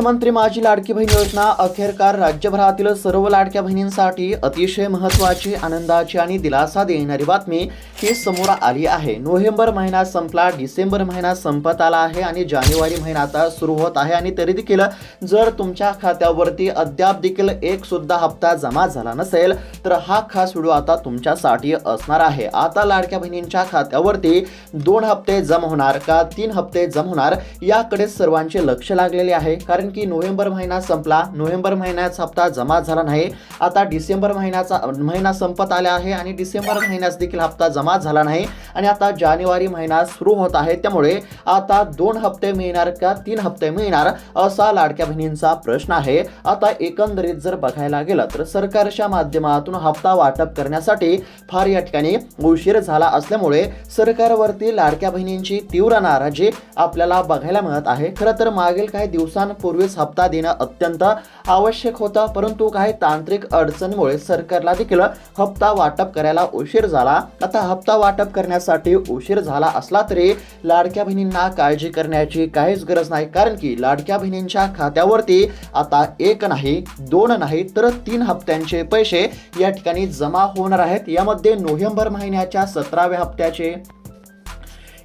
मुख्यमंत्री माझी लाडकी बहीण योजना अखेरकार राज्यभरातील सर्व लाडक्या बहिणींसाठी अतिशय महत्त्वाची, आनंदाची आणि दिलासा देणारी बातमी ही समोर आली आहे। नोव्हेंबर महिना संपला, डिसेंबर महिना संपत आला आहे आणि जानेवारी महिना आता सुरू होत आहे आणि तरी देखील जर तुमच्या खात्यावरती अद्याप देखील एक सुद्धा हप्ता जमा झाला नसेल तर हा खास व्हिडिओ आता तुमच्यासाठी असणार आहे। आता लाडक्या बहिणींच्या खात्यावरती 2 हप्ते जमा होणार का 3 हप्ते जमा होणार याकडे सर्वांचे लक्ष लागलेले आहे। कारण की नोव्हेंबर महिना संपला, नोव्हेंबर महिन्याचा हप्ता जमा झाला नाही, आता डिसेंबर महिना संपत आला आहे आणि डिसेंबर महिन्याचा देखील हप्ता जमा झाला नाही आणि आता जानेवारी महिना सुरू होत आहे। त्यामुळे आता 2 हप्ते मिळणार का 3 हप्ते मिळणार असा लाडक्या बहिणींचा प्रश्न आहे। आता एकंदरीत जर बघायला गेलं तर सरकारच्या माध्यमातून हप्ता वाटप करण्यासाठी फार या ठिकाणी उशीर झाला असल्यामुळे सरकारवरती लाडक्या बहिणींची तीव्र नाराजी आपल्याला बघायला मिळत आहे। खरं तर मागील काही दिवसांपूर्वीच हप्ता देणं अत्यंत आवश्यक होता, परंतु काही तांत्रिक अडचणीमुळे सरकारला देखील हप्ता वाटप करायला उशीर झाला। आता हप्ता वाटप करण्यासाठी उशीर झाला असला तरी लाडक्या बहिणींना काळजी करण्याची काहीच गरज नाही, कारण की लाडक्या बहिणींच्या खात्यावरती आता 1 नाही 2 नाही तर 3 हप्त्यांचे पैसे या ठिकाणी जमा होणार आहेत। यामध्ये नोव्हेंबर महिन्याच्या 17व्या हप्त्याचे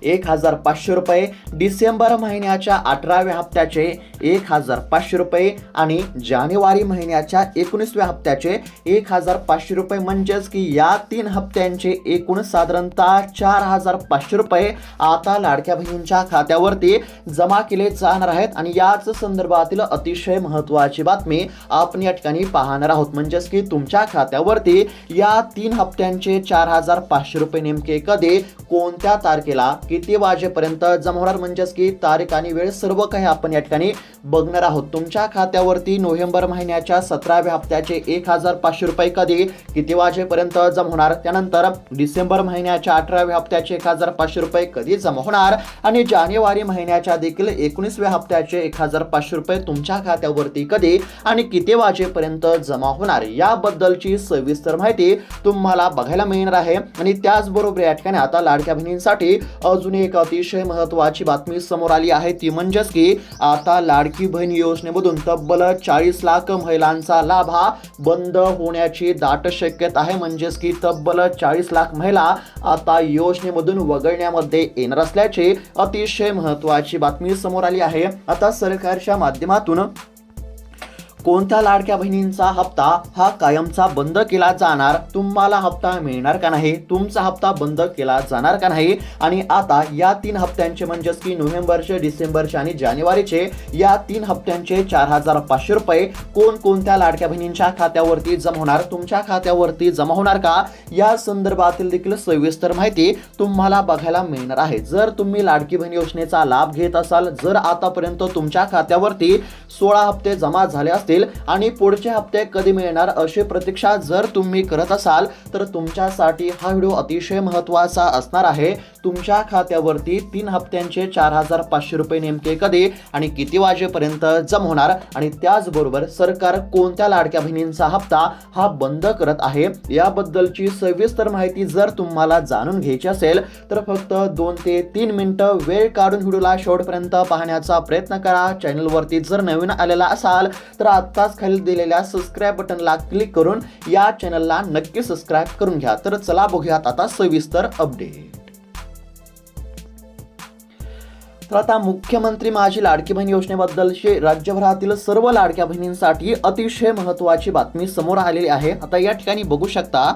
1500 रुपये, डिसेंबर महिन्याच्या 18व्या हप्त्याचे 1500 रुपये आणि जानेवारी महिन्याच्या 19व्या हप्त्याचे 1500 रुपये, म्हणजेच की या 3 हप्त्यांचे एकूण साधारणतः 4500 रुपये आता लाडक्या बहिणींच्या खात्यावरती जमा केले जाणार आहेत। आणि याच संदर्भातील अतिशय महत्त्वाची बातमी आपण या ठिकाणी पाहणार आहोत, म्हणजेच की तुमच्या खात्यावरती या 3 हप्त्यांचे 4500 रुपये नेमके कधी, कोणत्या तारखेला, किती वाजेपर्यंत जमा होणार, म्हणजेच की तारीख आणि वेळ सर्व काही आपण या ठिकाणी बघणार आहोत। तुमच्या खात्यावरती नोव्हेंबर महिन्याच्या 17व्या हप्त्याचे 1500 रुपये कधी, किती वाजेपर्यंत जमा होणार, त्यानंतर डिसेंबर महिन्याच्या 18व्या हप्त्याचे 1500 रुपये कधी जमा होणार आणि जानेवारी महिन्याच्या देखील 19व्या हप्त्याचे 1500 रुपये तुमच्या खात्यावरती कधी आणि किती वाजेपर्यंत जमा होणार याबद्दलची सविस्तर माहिती तुम्हाला बघायला मिळणार आहे। आणि त्याचबरोबर या ठिकाणी आता लाडक्या बहिणींसाठी अजून एक अतिशय महत्त्वाची बातमी समोर आली आहे, ती म्हणजेच की आता लाडकी बहीण योजनेमधून तब्बल 40 लाख महिलांचा लाभ हा बंद होण्याची दाट शक्यता आहे। म्हणजेच की तब्बल 40 लाख महिला आता योजनेमधून वगळण्यामध्ये येणार असल्याची अतिशय महत्त्वाची बातमी समोर आली आहे। आता सरकारच्या माध्यमातून कोणत्या लाडक्या बहिणींचा हप्ता हा कायमचा बंद केला जाणार, तुम्हाला हप्ता मिळणार का नाही, तुमचा हप्ता बंद केला जाणार का नाही, आणि आता या 3 हप्त्यांचे म्हणजेच की नोव्हेंबरचे, डिसेंबरचे आणि जानेवारीचे या 3 हप्त्यांचे 4500 रुपये कोणत्या लाडक्या बहिणींच्या खात्यावरती जमा होणार, तुमच्या खात्यावरती जमा होणार का या संदर्भातील देखील सविस्तर माहिती तुम्हाला बघायला मिळणार आहे। जर तुम्ही लाडकी बहीण योजनेचा लाभ घेत असाल, जर आतापर्यंत तुमच्या खात्यावरती 16 हप्ते जमा झाले असतील आणि पुढचे हप्ते कधी मिळणार अशी प्रतीक्षा जर तुम्ही करत असाल तर तुमच्यासाठी हा व्हिडिओ अतिशय महत्त्वाचा असणार आहे। तुमच्या खात्यावरती 3 हप्त्यांचे 4500 रुपये नेमके कधी आणि किती वाजेपर्यंत जमा होणार आणि त्याचबरोबर सरकार कोणत्या लाडक्या बहिणींचा हप्ता हा बंद करत आहे याबद्दलची सविस्तर माहिती जर तुम्हाला जाणून घ्यायची असेल तर फक्त 2 ते 3 मिनिटं वेळ काढून व्हिडिओला शेवटपर्यंत पाहण्याचा प्रयत्न करा। चॅनलवरती जर नवीन आलेला असाल तर आत्ताच खाली दिलेल्या सबस्क्राइब बटनला क्लिक करून या चॅनलला नक्की सबस्क्राइब करून घ्या। तर चला बघूयात आता सविस्तर अपडेट। तर आता मुख्यमंत्री माझी लाडकी बहीण योजनेबद्दलची राज्यभरातील सर्व लाडक्या बहिणींसाठी अतिशय महत्त्वाची बातमी समोर आलेली आहे। आता या ठिकाणी बघू शकता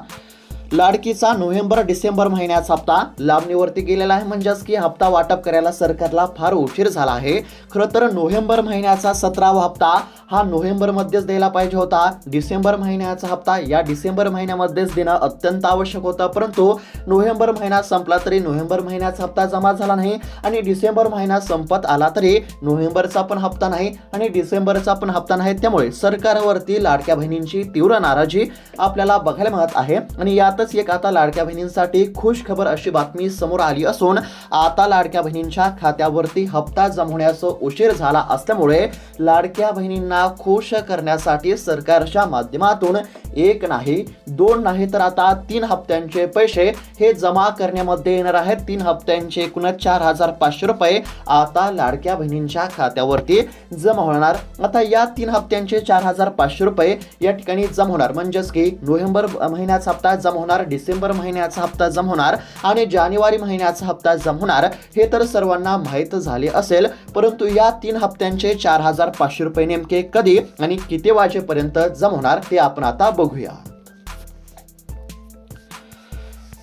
लाडकीचा नोव्हेंबर डिसेंबर महिन्याचा हप्ता लांबणीवरती गेलेला आहे, म्हणजेच की हप्ता वाटप करायला सरकारला फार उशीर झाला आहे। खरं तर नोव्हेंबर महिन्याचा 17वा हप्ता हा नोव्हेंबर मध्येच द्यायला पाहिजे होता, डिसेंबर महिन्याचा हप्ता या डिसेंबर महिन्यामध्येच देणं अत्यंत आवश्यक होतं, परंतु नोव्हेंबर महिना संपला तरी नोव्हेंबर महिन्याचा हप्ता जमा झाला नाही आणि डिसेंबर महिना संपत आला तरी नोव्हेंबरचा पण हप्ता नाही आणि डिसेंबरचा पण हप्ता नाही। त्यामुळे सरकारवरती लाडक्या बहिणींची तीव्र नाराजी आपल्याला बघायला मिळत आहे। आणि यातच एक आता लाडक्या बहिणींसाठी खुश खबर अशी बातमी समोर आली असून आता लाडक्या बहिणींच्या खात्यावरती हप्ता जमा होण्यास उशीर झाला असल्यामुळे लाडक्या बहिणींना खुश करण्यासाठी सरकारच्या माध्यमातून एक नाही, दोन नाही, तर आता 3 हप्त्यांचे पैसे हे जमा करण्यामध्ये येणार आहेत. 3 हप्त्यांचे एकूण 4,500 रुपये आता लाडक्या बहिणींच्या खात्यावरती जमा होणार. आता या 3 हप्त्यांचे 4,500 रुपये या ठिकाणी जमा होणार, म्हणजेच की नोव्हेंबर महिन्याचा हप्ता जमा होणार, डिसेंबर महिन्याचा हप्ता जमा होणार आणि जानेवारी महिन्याचा हप्ता जमा होणार. हे तर सर्वांना माहीत झाले असेल, परंतु या 3 हप्त्यांचे 4,500 रुपये नेमके कधी आणि किती वाजेपर्यंत जमा होणार ते आपण आता बघूया.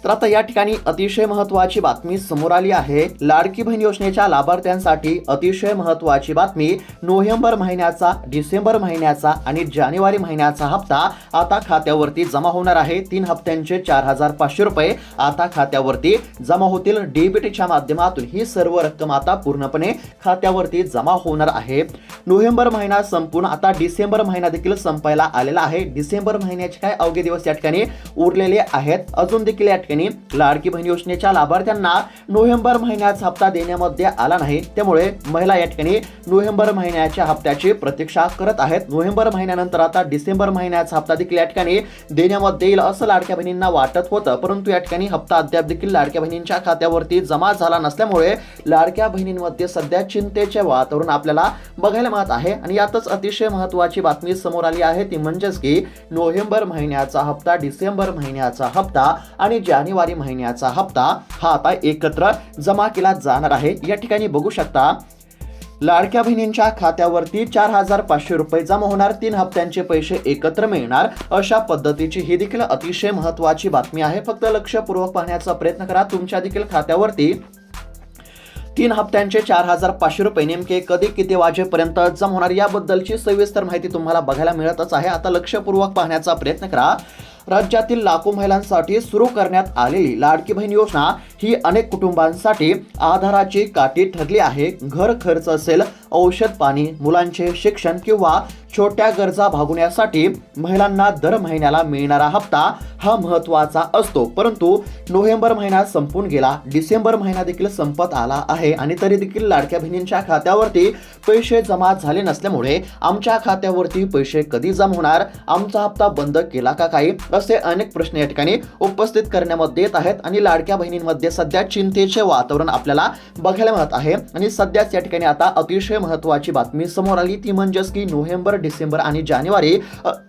तर आता या ठिकाणी अतिशय महत्त्वाची बातमी समोर आली आहे. लाडकी बहीण योजनेच्या लाभार्थ्यांसाठी अतिशय महत्त्वाची बातमी. नोव्हेंबर महिन्याचा, डिसेंबर महिन्याचा आणि जानेवारी महिन्याचा हप्ता आता खात्यावरती जमा होणार आहे. 3 हप्त्यांचे 4,500 रुपये आता खात्यावरती जमा होतील. डीबीटीच्या माध्यमातून ही सर्व रक्कम आता पूर्णपणे खात्यावरती जमा होणार आहे. नोव्हेंबर महिना संपून आता डिसेंबर महिना देखील संपायला आलेला आहे. डिसेंबर महिन्याचे काय अवघे दिवस या ठिकाणी उरलेले आहेत. अजून देखील या ठिकाणी लाडकी बहीण योजनेच्या लाभार्थ्यांना नोव्हेंबर महिन्याचा हप्ता देण्यामध्ये आला नाही, त्यामुळे महिला या ठिकाणी नोव्हेंबर महिन्याच्या हप्त्याची प्रतीक्षा करत आहेत. नोव्हेंबर महिन्यानंतर आता डिसेंबर महिन्याचा हप्ता देखील या ठिकाणी देण्यामध्ये येईल असं लाडक्या बहिणींना वाटत होतं, परंतु या ठिकाणी हप्ता अद्याप देखील लाडक्या बहिणींच्या खात्यावरती जमा झाला नसल्यामुळे लाडक्या बहिणींमध्ये सध्या चिंतेचे वातावरण आपल्याला बघायला मिळत आहे. आणि यातच अतिशय महत्त्वाची बातमी समोर आली आहे, ती म्हणजेच की नोव्हेंबर महिन्याचा हप्ता, डिसेंबर महिन्याचा हप्ता आणि जानेवारी महिन्याचा हप्ता हा आता एकत्र जमा केला जाणार आहे. या ठिकाणी बघू शकता लाडक्या बहिणींच्या खात्यावरती 4,500 रुपये जमा होणार. 3 हप्त्यांचे पैसे एकत्र मिळणार, अशा पद्धतीची ही देखील अतिशय महत्त्वाची बातमी आहे. फक्त लक्षपूर्वक पाहण्याचा प्रयत्न करा. तुमच्या देखील खात्यावरती 3 हप्त्यांचे 4,500 रुपये नेमके कधी किती वाजेपर्यंत जमा होणार याबद्दलची सविस्तर माहिती तुम्हाला बघायला मिळतच आहे. आता लक्षपूर्वक पाहण्याचा प्रयत्न करा. राज्यातील लाखो महिलांसाठी सुरू करण्यात आलेली लाडकी बहीण योजना ही अनेक कुटुंबांसाठी आधाराची काठी ठरली आहे. घर खर्च असेल, औषध पाणी, मुलांचे शिक्षण किंवा छोट्या गरजा भागवण्यासाठी महिलांना दर महिन्याला मिळणारा हप्ता हा महत्त्वाचा असतो. परंतु नोव्हेंबर महिना संपून गेला, डिसेंबर महिना देखील संपत आला आहे आणि तरी देखील लाडक्या बहिणींच्या खात्यावरती पैसे जमा झाले नसल्यामुळे आमच्या खात्यावरती पैसे कधी जमा होणार, आमचा हप्ता बंद केला का काही, असे अनेक प्रश्न या ठिकाणी उपस्थित करण्यामध्ये येत आहेत. आणि लाडक्या बहिणींमध्ये सध्या चिंतेचे वातावरण आपल्याला बघायला मिळत आहे. आणि सध्याच या ठिकाणी आता अतिशय महत्त्वाची बातमी समोर आली, ती म्हणजेच की नोव्हेंबर, डिसेंबर आणि जानेवारी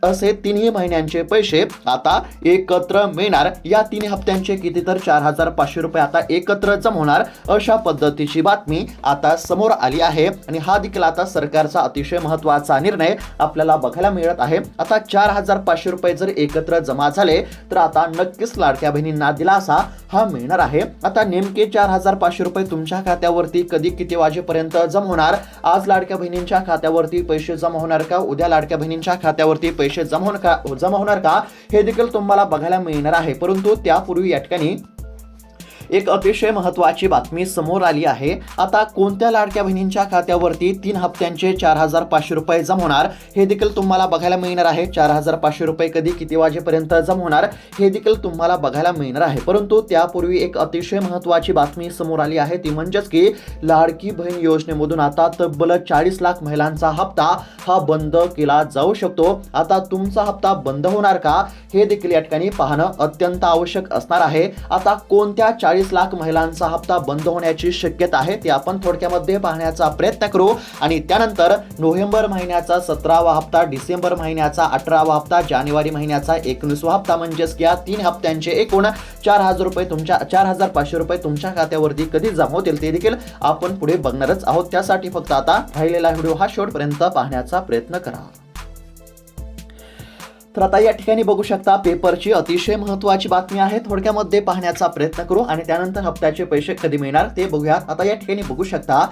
असे 3 महिन्यांचे पैसे आता एकत्र मिळणार. या 3 हप्त्यांचे किती तर 4,500 रुपये आता एकत्र जमा होणार, अशा पद्धतीची बातमी आता समोर आली आहे. आणि हा देखील आता सरकारचा अतिशय महत्त्वाचा निर्णय आपल्याला बघायला मिळत आहे. आता 4,500 रुपये जर एकत्र जमा झाले तर आता नक्कीच लाडक्या बहिणींना दिलासा हा मिळणार आहे. आता नेमके 4,500 रुपये तुमच्या खात्यावरती कधी किती वाजेपर्यंत जमा होणार, आज लाडक्या बहिणींच्या खात्यावरती पैसे जमा होणार का, उद्या लाडक्या बहिणींच्या खात्यावरती पैसे जमा होणार का हे देखील तुम्हाला बघायला मिळणार आहे. परंतु त्यापूर्वी या ठिकाणी एक अतिशय महत्त्वाची बातमी समोर आली आहे. आता कोणत्या लाडक्या बहिणींच्या खात्यावरती 3 हप्त्यांचे 4,500 रुपये जमा होणार हे देखील तुम्हाला बघायला मिळणार आहे. 4,500 रुपये कधी किती वाजेपर्यंत जमा होणार हे देखील तुम्हाला बघायला मिळणार आहे. परंतु त्यापूर्वी एक अतिशय महत्त्वाची बातमी समोर आली आहे, ती म्हणजेच की लाडकी बहीण योजनेमधून आता तब्बल 40 लाख महिलांचा हप्ता हा बंद केला जाऊ शकतो. आता तुमचा हप्ता बंद होणार का हे देखील या ठिकाणी पाहणं अत्यंत आवश्यक असणार आहे. आता कोणत्या 40 लाख महिलांचा हप्ता बंद होण्याची शक्यता आहे ते आपण थोडक्यामध्ये पाहण्याचा प्रयत्न करू. आणि त्यानंतर नोव्हेंबर महिन्याचा 17वा हप्ता, डिसेंबर महिन्याचा 18वा हप्ता, जानेवारी महिन्याचा 19वा हप्ता, म्हणजेच या 3 हप्त्यांचे एकूण 4,500 रुपये तुमच्या खात्यावरती कधी जमा होतील ते देखील आपण पुढे बघणारच आहोत. त्यासाठी फक्त आता राहिलेला व्हिडिओ हा शेवटपर्यंत पाहण्याचा प्रयत्न करा. तर आता या ठिकाणी बघू शकता पेपरची अतिशय महत्त्वाची बातमी आहे, थोडक्यामध्ये पाहण्याचा प्रयत्न करू आणि त्यानंतर हप्त्याचे पैसे कधी मिळणार ते बघूया. आता या ठिकाणी बघू शकता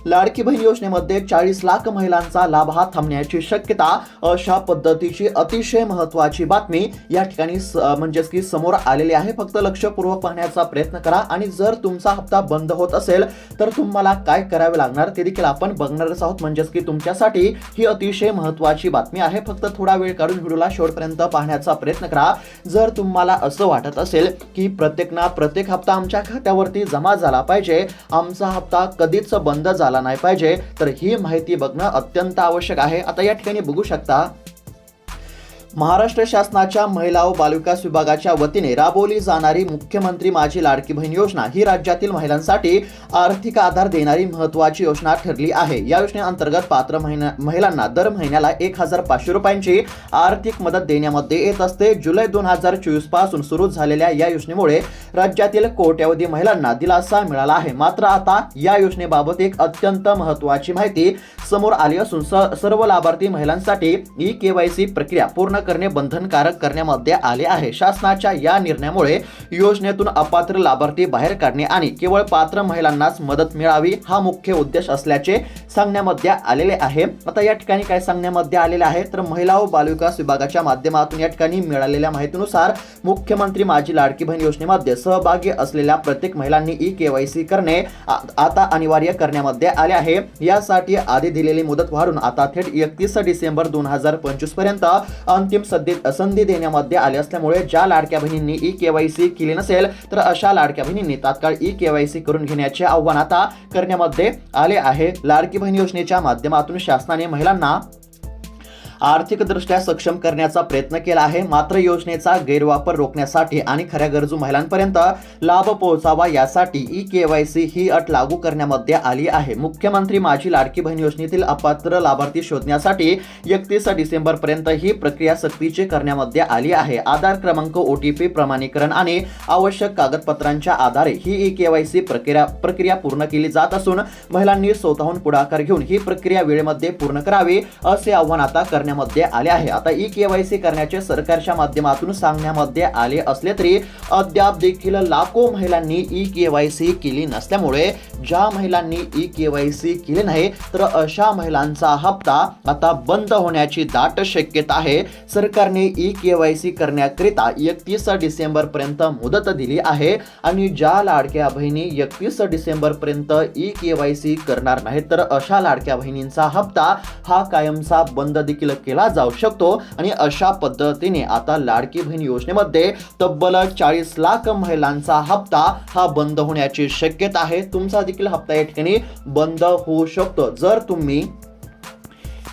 लाडकी बहीण योजनेमध्ये 40 लाख महिलांचा लाभ हा थांबण्याची शक्यता, अशा पद्धतीची अतिशय महत्त्वाची बातमी या ठिकाणी म्हणजेच की समोर आलेली आहे. फक्त लक्षपूर्वक पाहण्याचा प्रयत्न करा आणि जर तुमचा हप्ता बंद होत असेल तर तुम्हाला काय करावे लागणार ते देखील आपण बघणारच आहोत. म्हणजेच की तुमच्यासाठी ही अतिशय महत्त्वाची बातमी आहे. फक्त थोडा वेळ काढून व्हिडिओला शेवटपर्यंत पाहण्याचा प्रयत्न करा. जर तुम्हाला असं वाटत असेल की प्रत्येक हप्ता आमच्या खात्यावरती जमा झाला पाहिजे, आमचा हप्ता कधीच बंद झाला नाही पाहिजे, तर ही माहिती बघणं अत्यंत आवश्यक आहे. आता या ठिकाणी बघू शकता महाराष्ट्र शासनाच्या महिला व बालविकास विभागाच्या वतीने राबवली जाणारी मुख्यमंत्री माझी लाडकी बहीण योजना ही राज्यातील महिलांसाठी आर्थिक आधार देणारी महत्त्वाची योजना ठरली आहे। या योजनेअंतर्गत पात्र महिलांना दर महिन्याला 1500 रुपयांची आर्थिक मदत देण्यामध्ये येत असते। जुलै 2024 पासून सुरू झालेल्या या योजनेमुळे राज्यातील कोट्यवधी महिलांना दिलासा मिळाला आहे। मात्र आता या योजनेबाबत एक अत्यंत महत्त्वाची माहिती समोर आली असून सर्व लाभार्थी महिलांसाठी ई-केवायसी प्रक्रिया पूर्ण करणे बंधनकारक करण्यामध्ये आले आहे। शासनाच्या या निर्णयामुळे योजनेतून अपात्र लाभार्थी बाहेर काढणे आणि केवळ पात्र महिलांनाच मदत मिळावी हा मुख्य उद्देश असल्याचे सांगण्यामध्ये आलेले आहे। आता या ठिकाणी काय सांगण्यामध्ये आलेले आहे तर महिला व बालविकास विभागाच्या माध्यमातून या ठिकाणी मिळालेल्या माहितीनुसार मुख्यमंत्री माझी लाडकी बहीण योजनेमध्ये सहभागी असलेल्या प्रत्येक महिलांनी ई-केवायसी करणे आता अनिवार्य करण्यामध्ये आले आहे। यासाठी आधी दिलेली मुदत वाढून आता थेट 31 डिसेंबर 2025 पर्यंत अंतिम संधी देण्यामध्ये आली असल्यामुळे ज्या लाडक्या बहिणींनी ई-केवायसी केली नसेल तर अशा लाडक्या बहिणींनी तात्काळ ई-केवायसी करून घेण्याचे आव्हान आता करण्यामध्ये आले आहे। लाडकी बहीण योजनेच्या माध्यमातून शासनाने महिलांना आर्थिकदृष्ट्या सक्षम करण्याचा प्रयत्न केला आहे। मात्र योजनेचा गैरवापर रोखण्यासाठी आणि खऱ्या गरजू महिलांपर्यंत लाभ पोहोचावा यासाठी ई-केवायसी ही अट लागू करण्यामध्ये आली आहे। मुख्यमंत्री माझी लाडकी बहीण योजनेतील अपात्र लाभार्थी शोधण्यासाठी 31 डिसेंबर पर्यंत ही प्रक्रिया सक्तीची करण्यामध्ये आली आहे। आधार क्रमांक, OTP प्रमाणीकरण आणि आवश्यक कागदपत्रांच्या आधारे ही ई-केवायसी प्रक्रिया पूर्ण केली जात असून महिलांनी स्वतःहून पुढाकार घेऊन ही प्रक्रिया वेळेमध्ये पूर्ण करावी असे आव्हान आता करण्यामध्ये आले आहे। आता ई-केवायसी करण्याचे सरकारच्या माध्यमातून सांगण्यामध्ये आले असले तरी अद्याप देखील लाखो महिलांनी ई-केवायसी केली नसल्यामुळे ज्या महिलांनी ई-केवायसी केली नाही तर अशा महिलांचा हप्ता आता बंद होण्याची दाट शक्यता आहे। सरकारने ई-केवायसी करण्याकरिता 31 डिसेंबर पर्यंत मुदत दिली आहे आणि ज्या लाडक्या बहिणी 31 डिसेंबर पर्यंत ई-केवायसी करणार नाहीत तर अशा लाडक्या बहिणींचा हप्ता हा कायमचा बंद देखील केला जाऊ शकतो आणि अशा पद्धतीने आता लाडकी बहीण योजनेमध्ये तब्बल 40 लाख महिलांचा हप्ता हा बंद होण्याची शक्यता आहे। तुमचा देखील हप्ता या ठिकाणी बंद होऊ शकतो। जर तुम्ही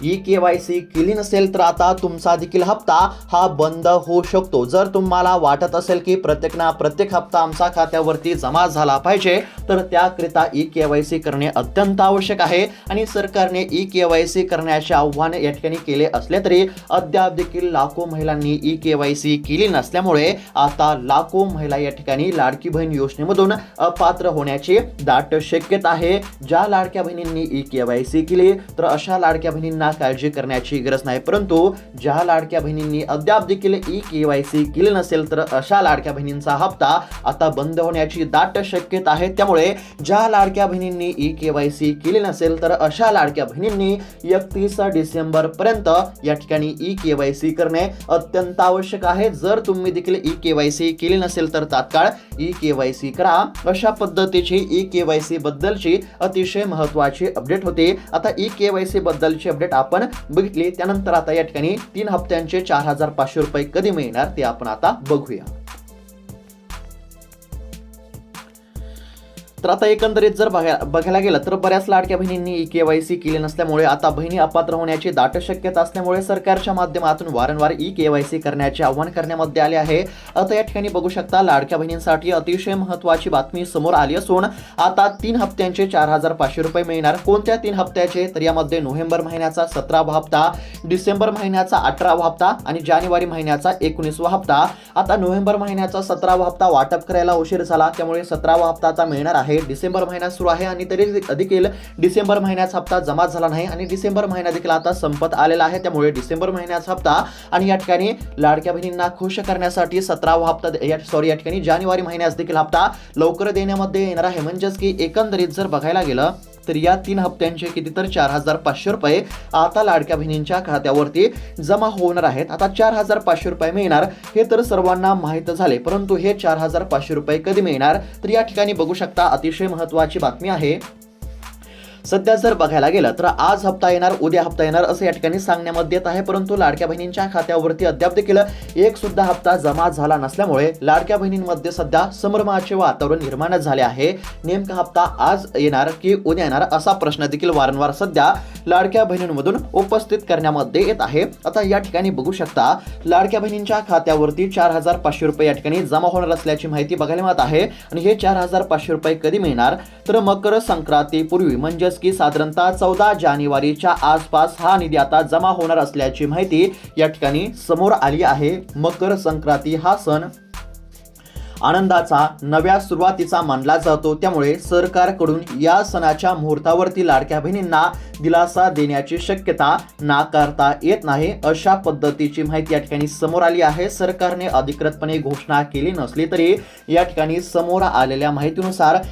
ई-केवायसी केली नसेल तर आता तुमचा देखील हप्ता हा बंद होऊ शकतो। जर तुम्हाला वाटत असेल की प्रत्येक हप्ता आमच्या खात्यावरती जमा झाला पाहिजे तर त्याकरिता ई-केवायसी करणे अत्यंत आवश्यक आहे आणि सरकारने ई-केवायसी करण्याचे आव्हान या ठिकाणी केले असले तरी अद्याप देखील लाखो महिलांनी ई-केवायसी केली नसल्यामुळे आता लाखो महिला या ठिकाणी लाडकी बहीण योजनेमधून अपात्र होण्याची दाट शक्यता आहे। ज्या लाडक्या बहिणींनी ई-केवायसी केली तर अशा लाडक्या बहिणींना काळजी करण्याची गरज नाही, परंतु ज्या लाडक्या बहिणींनी अद्याप देखील ई-केवायसी केली नसेल तर अशा लाडक्या बहिणींचा हप्ता आता बंद होण्याची दाट शक्यता आहे। त्यामुळे ज्या लाडक्या बहिणींनी ई-केवायसी केली नसेल तर अशा लाडक्या बहिणींनी 31 डिसेंबर पर्यंत या ठिकाणी ई-केवायसी करणे अत्यंत आवश्यक आहे। जर तुम्ही देखील ई-केवायसी केली नसेल तर तात्काळ ई-केवायसी करा। अशा पद्धतीची ई-केवायसी बद्दलची अतिशय महत्त्वाची अपडेट होती। आता ई-केवायसी बद्दलची अपडेट आपण बघितली, त्यानंतर आता या ठिकाणी 3 हप्त्यांचे 4500 रुपये कधी मिळणार ते आपण आता बघूया। तर आता एकंदरीत जर बघायला गेलं तर बऱ्याच लाडक्या बहिणींनी ई-केवायसी केली नसल्यामुळे आता बहिणी अपात्र होण्याची दाट शक्यता असल्यामुळे सरकारच्या माध्यमातून वारंवार ई-केवायसी करण्याचे आव्हान करण्यामध्ये आले आहे। आता या ठिकाणी बघू शकता लाडक्या बहिणींसाठी अतिशय महत्त्वाची बातमी समोर आली असून आता 3 हप्त्यांचे 4500 रुपये मिळणार। कोणत्या 3 हप्त्याचे तर यामध्ये नोव्हेंबर महिन्याचा 17वा हप्ता, डिसेंबर महिन्याचा 18वा हप्ता आणि जानेवारी महिन्याचा 19वा हप्ता। आता नोव्हेंबर महिन्याचा 17वा हप्ता वाटप करायला उशीर झाला, त्यामुळे 17वा हप्ता आता मिळणार आहे। डिसेंबर महिना सुरू आहे आणि तरी देखील डिसेंबर महिन्याचा हप्ता जमा झाला नाही आणि डिसेंबर महिना देखील आता संपत आलेला आहे, त्यामुळे डिसेंबर महिन्याचा हप्ता आणि या ठिकाणी लाडक्या बहिणींना खुश करण्यासाठी 17वा हप्ता या ठिकाणी जानेवारी महिन्याचा देखील हप्ता लवकर देण्यामध्ये येणार आहे। म्हणजेच की एकंदरीत जर बघायला गेलं तर या 3 हप्त्यांचे किती तर 4500 रुपये आता लाडक्या बहिणींच्या खात्यावरती जमा होणार आहेत। आता 4500 रुपये मिळणार हे तर सर्वांना माहित झाले, परंतु हे 4500 रुपये कधी मिळणार तर या ठिकाणी बघू शकता अतिशय महत्त्वाची बातमी आहे। सध्या जर बघायला गेलं तर आज हप्ता येणार, उद्या हप्ता येणार असं या ठिकाणी सांगण्यामध्ये येत आहे, परंतु लाडक्या बहिणींच्या खात्यावरती अद्याप देखील एक सुद्धा हप्ता जमा झाला नसल्यामुळे लाडक्या बहिणींमध्ये सध्या संभ्रमाचे वातावरण निर्माण झाले आहे. नेमका हप्ता आज येणार की उद्या येणार असा प्रश्न देखील वारंवार सध्या लाडक्या बहिणींमधून उपस्थित करण्यामध्ये येत आहे. आता या ठिकाणी बघू शकता लाडक्या बहिणींच्या खात्यावरती 4,500 रुपये या ठिकाणी जमा होणार असल्याची माहिती बघायला मिळत आहे. आणि हे 4,500 रुपये कधी मिळणार तर मकर संक्रांतीपूर्वी म्हणजेच की साधारणतः 14 जानेवारीच्या आसपास हा निधी आता जमा होणार असल्याची माहिती या ठिकाणी समोर आली आहे. मकर संक्रांती हा सण आनंदाचा नव्या सुरुवातीचा मानला जातो, त्यामुळे सरकारकडून या सणाच्या मुहूर्तावरती लाडक्या बहिणींना दिलासा देण्याची शक्यता नाकारता येत नाही अशा पद्धतीची माहिती या ठिकाणी समोर आली आहे. सरकारने अधिकृतपणे घोषणा केली नसली तरी या ठिकाणी समोर आलेल्या माहितीनुसार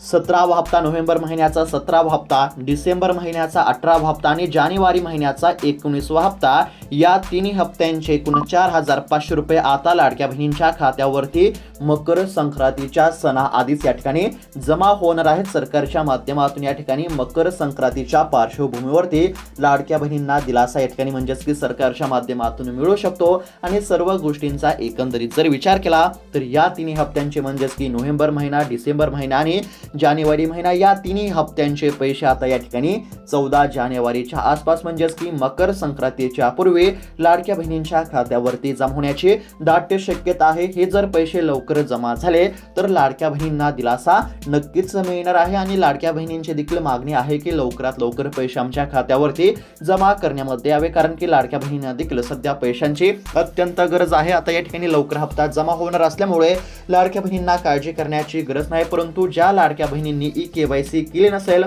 17वा हप्ता, नोव्हेंबर महिन्याचा 17वा हप्ता, डिसेंबर महिन्याचा 18वा हप्ता आणि जानेवारी महिन्याचा 19वा हप्ता या तिन्ही हप्त्यांचे एकूण 4,500 रुपये आता लाडक्या बहिणींच्या खात्यावरती मकर संक्रांतीच्या सणाआधीच या ठिकाणी जमा होणार आहेत. सरकारच्या माध्यमातून या ठिकाणी मकर संक्रांतीच्या पार्श्वभूमीवरती लाडक्या बहिणींना दिलासा या ठिकाणी म्हणजेच की सरकारच्या माध्यमातून मिळू शकतो. आणि सर्व गोष्टींचा एकंदरीत जर विचार केला तर या तिन्ही हप्त्यांचे म्हणजेच की नोव्हेंबर महिना, डिसेंबर महिना आणि जानेवारी महिना या तिन्ही हप्त्यांचे पैसे आता या ठिकाणी 14 जानेवारीच्या आसपास म्हणजेच की मकर संक्रांतीच्या पूर्वी लाडक्या बहिणींच्या खात्यावरती जमा होण्याची दाट शक्यता आहे. हे जर पैसे लवकर जमा झाले तर लाडक्या बहिणींना दिलासा नक्कीच मिळणार आहे. आणि लाडक्या बहिणींची देखील मागणी आहे की लवकरात लवकर पैसे आमच्या खात्यावरती जमा करण्यामध्ये यावे, कारण की लाडक्या बहिणींना देखील सध्या पैशांची अत्यंत गरज आहे. आता या ठिकाणी लवकर हप्ता जमा होणार असल्यामुळे लाडक्या बहिणींना काळजी करण्याची गरज नाही, परंतु ज्या लाडक्या बहिणींनी ई-केवायसी केली नसेल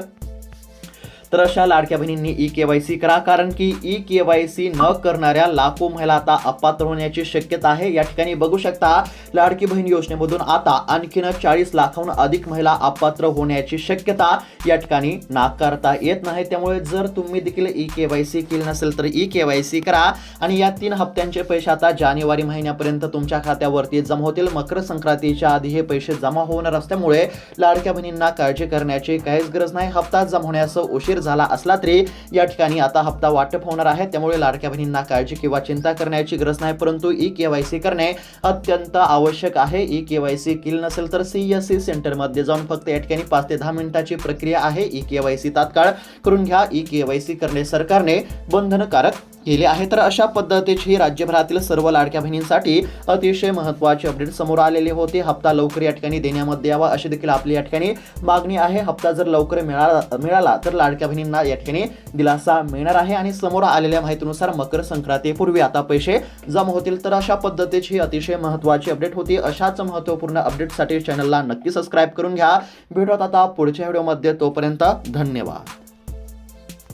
तर अशा लाडक्या बहिणींनी ई-केवायसी करा, कारण की ई-केवायसी न करणाऱ्या लाखो महिला आता अपात्र होण्याची शक्यता आहे. या ठिकाणी बघू शकता लाडकी बहीण योजनेमधून आता आणखीन 40 लाखाहून अधिक महिला अपात्र होण्याची शक्यता या ठिकाणी नाकारता येत नाही. त्यामुळे जर तुम्ही देखील ई-केवायसी केली नसेल तर ई-केवायसी करा. आणि या 3 हप्त्यांचे पैसे आता जानेवारी महिन्यापर्यंत तुमच्या खात्यावरती जमा होतील. मकर संक्रांतीच्या आधी हे पैसे जमा होणार असल्यामुळे लाडक्या बहिणींना काळजी करण्याची काहीच गरज नाही. हप्ता जमा होण्यास उशीर झाला असला तरी या ठिकाणी आता हप्ता वाटप होणार आहे, त्यामुळे लाडक्या बहिणींना काळजी किंवा चिंता करण्याची गरज नाही, परंतु ई-केवायसी करणे अत्यंत आवश्यक आहे. ई-केवायसी केली नसेल तर CSC सेंटरमध्ये जाऊन फक्त या ठिकाणी 5 ते 10 मिनिटाची प्रक्रिया आहे. ई-केवायसी तात्काळ करून घ्या. ई-केवायसी करणे सरकारने बंधनकारक केले आहे. तर अशा पद्धतीची राज्यभरातील सर्व लाडक्या बहिणींसाठी अतिशय महत्त्वाचे अपडेट समोर आलेले होते. हप्ता लवकर या ठिकाणी देण्यामध्ये यावा अशी देखील आपली या ठिकाणी मागणी आहे. हप्ता जर लवकर मिळाला तर लाडक्या बहिणींना या ठिकाणी दिलासा मिळणार आहे. आणि समोर आलेल्या माहितीनुसार मकर संक्रांतीपूर्वी आता पैसे जमा होतील. तर अशा पद्धतीची अतिशय महत्त्वाची अपडेट होती. अशाच महत्त्वपूर्ण अपडेटसाठी चॅनलला नक्की सबस्क्राईब करून घ्या. भेटूयात आता पुढच्या व्हिडिओमध्ये. तोपर्यंत धन्यवाद.